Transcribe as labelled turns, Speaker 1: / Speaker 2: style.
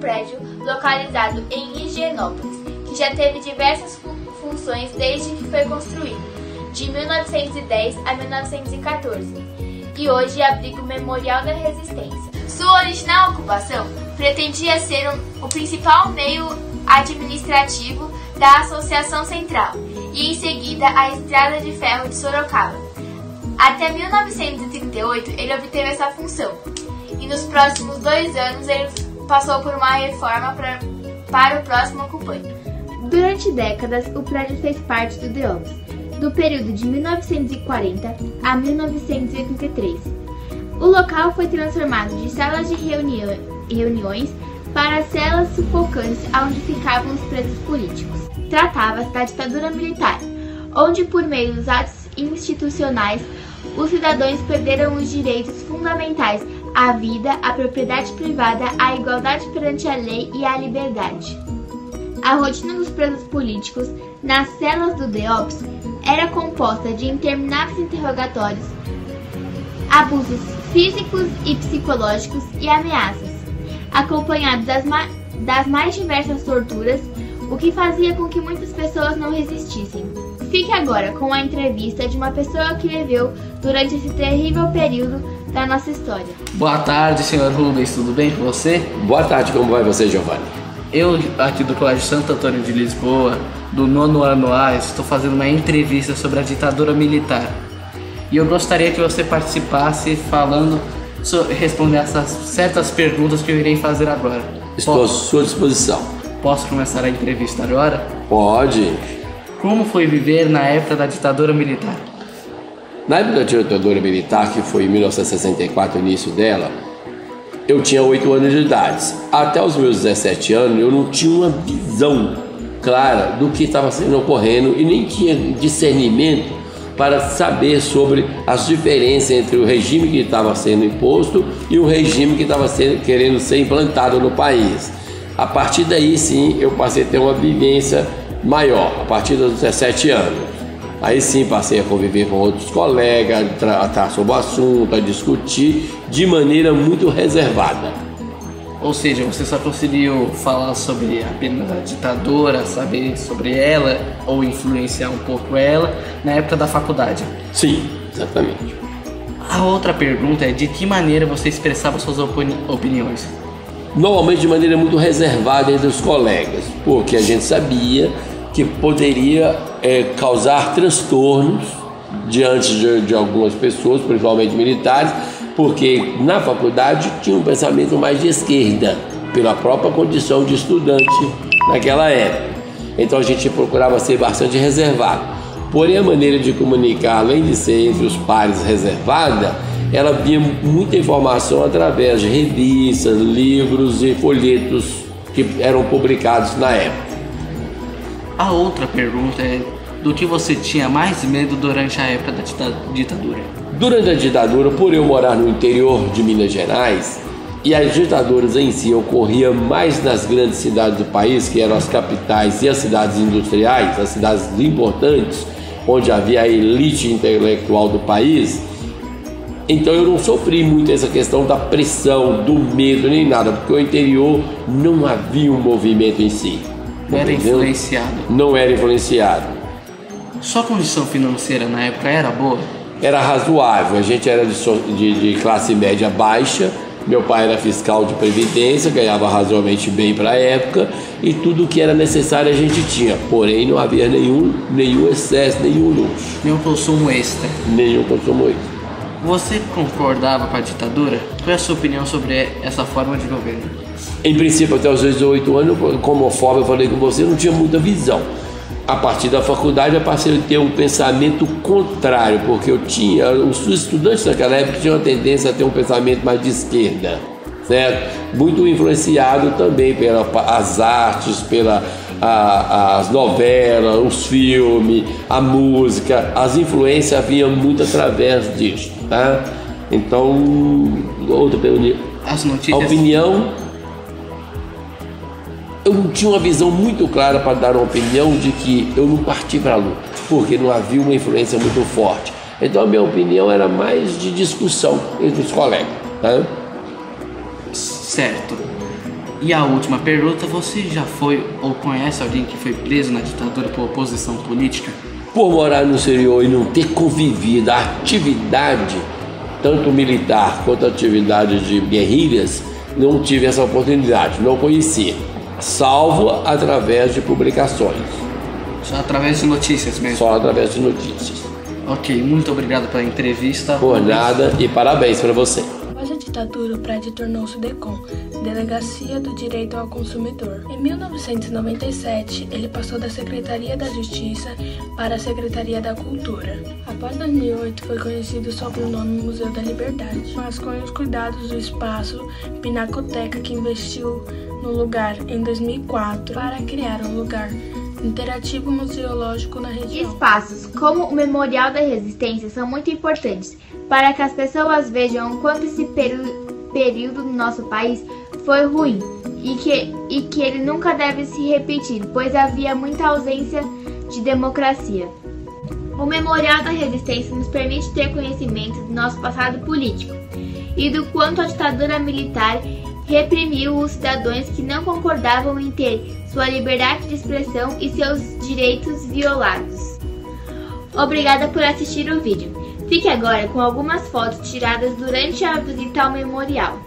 Speaker 1: prédio localizado em Higienópolis, que já teve diversas funções desde que foi construído, de 1910 a 1914, e hoje abriga o Memorial da Resistência. Sua original ocupação pretendia ser o principal meio administrativo da Associação Central e, em seguida, a Estrada de Ferro de Sorocaba. Até 1938, ele obteve essa função, e nos próximos 2 anos ele passou por uma reforma para o próximo ocupante.
Speaker 2: Durante décadas, o prédio fez parte do DEOPS, do período de 1940 a 1983. O local foi transformado de salas de reuniões para celas sufocantes onde ficavam os presos políticos. Tratava-se da ditadura militar, onde por meio dos atos institucionais os cidadãos perderam os direitos fundamentais à vida, à propriedade privada, à igualdade perante a lei e à liberdade. A rotina dos presos políticos nas celas do DEOPS era composta de intermináveis interrogatórios, abusos físicos e psicológicos e ameaças, acompanhados das mais diversas torturas, o que fazia com que muitas pessoas não resistissem. Fique agora com a entrevista de uma pessoa que viveu durante esse terrível período da nossa história.
Speaker 3: Boa tarde, senhor Rubens, tudo bem com você?
Speaker 4: Boa tarde, como vai você, Giovanni?
Speaker 3: Eu, aqui do Colégio Santo Antônio de Lisboa, do 9º ano A, estou fazendo uma entrevista sobre a ditadura militar. E eu gostaria que você participasse respondendo essas certas perguntas que eu irei fazer agora.
Speaker 4: Estou à sua disposição.
Speaker 3: Posso começar a entrevista agora?
Speaker 4: Pode.
Speaker 3: Como foi viver na época da ditadura militar?
Speaker 4: Na época da ditadura militar, que foi em 1964, o início dela, eu tinha 8 anos de idade. Até os meus 17 anos, eu não tinha uma visão clara do que estava ocorrendo e nem tinha discernimento para saber sobre as diferenças entre o regime que estava sendo imposto e o regime que estava querendo ser implantado no país. A partir daí, sim, eu passei a ter uma vivência maior, a partir dos 17 anos. Aí sim passei a conviver com outros colegas, a tratar sobre o assunto, a discutir de maneira muito reservada.
Speaker 3: Ou seja, você só conseguiu falar sobre apenas a ditadura, saber sobre ela ou influenciar um pouco ela na época da faculdade?
Speaker 4: Sim, exatamente.
Speaker 3: A outra pergunta é de que maneira você expressava suas opiniões?
Speaker 4: Normalmente de maneira muito reservada entre os colegas, porque a gente sabia que poderia causar transtornos diante de algumas pessoas, principalmente militares, porque na faculdade tinha um pensamento mais de esquerda, pela própria condição de estudante naquela época. Então a gente procurava ser bastante reservado. Porém, a maneira de comunicar, além de ser entre os pares reservada, ela via muita informação através de revistas, livros e folhetos que eram publicados na época.
Speaker 3: A outra pergunta é do que você tinha mais medo durante a época da ditadura?
Speaker 4: Durante a ditadura, por eu morar no interior de Minas Gerais, e as ditaduras em si ocorriam mais nas grandes cidades do país, que eram as capitais e as cidades industriais, as cidades importantes, onde havia a elite intelectual do país. Então eu não sofri muito essa questão da pressão, do medo, nem nada, porque o interior não havia um movimento em si.
Speaker 3: Não era influenciado?
Speaker 4: Não era influenciado.
Speaker 3: Sua condição financeira na época era boa?
Speaker 4: Era razoável, a gente era de classe média baixa, meu pai era fiscal de previdência, ganhava razoavelmente bem para a época e tudo o que era necessário a gente tinha, porém não havia nenhum excesso, nenhum luxo.
Speaker 3: Nenhum consumo extra?
Speaker 4: Nenhum consumo extra.
Speaker 3: Você concordava com a ditadura? Qual é a sua opinião sobre essa forma de governo?
Speaker 4: Em princípio, até os 18 anos, como homofóbico, eu falei com você, não tinha muita visão. A partir da faculdade eu passei a ter um pensamento contrário, porque os estudantes naquela época tinham a tendência a ter um pensamento mais de esquerda, certo? Muito influenciado também pelas artes, as novelas, os filmes, a música, as influências vinham muito através disso, tá? Então, outra pergunta.
Speaker 3: As notícias.
Speaker 4: A opinião. Eu não tinha uma visão muito clara para dar uma opinião de que eu não parti para a luta, porque não havia uma influência muito forte. Então a minha opinião era mais de discussão entre os colegas, tá?
Speaker 3: Certo. E a última pergunta, você já foi ou conhece alguém que foi preso na ditadura por oposição política?
Speaker 4: Por morar no exterior e não ter convivido a atividade, tanto militar quanto a atividade de guerrilhas, não tive essa oportunidade, não conheci, salvo através de publicações.
Speaker 3: Só através de notícias mesmo?
Speaker 4: Só através de notícias.
Speaker 3: Ok, muito obrigado pela entrevista.
Speaker 4: Por nada e parabéns para você.
Speaker 5: Após a ditadura, o prédio tornou-se DECOM, Delegacia do Direito ao Consumidor. Em 1997, ele passou da Secretaria da Justiça para a Secretaria da Cultura. Após 2008, foi conhecido sob o nome Museu da Liberdade, mas com os cuidados do espaço Pinacoteca, que investiu no lugar em 2004 para criar um lugar interativo museológico na região.
Speaker 2: Espaços como o Memorial da Resistência são muito importantes para que as pessoas vejam o quanto esse período no nosso país foi ruim e que ele nunca deve se repetir, pois havia muita ausência de democracia. O Memorial da Resistência nos permite ter conhecimento do nosso passado político e do quanto a ditadura militar reprimiu os cidadãos que não concordavam em ter sua liberdade de expressão e seus direitos violados. Obrigada por assistir o vídeo. Fique agora com algumas fotos tiradas durante a visita ao memorial.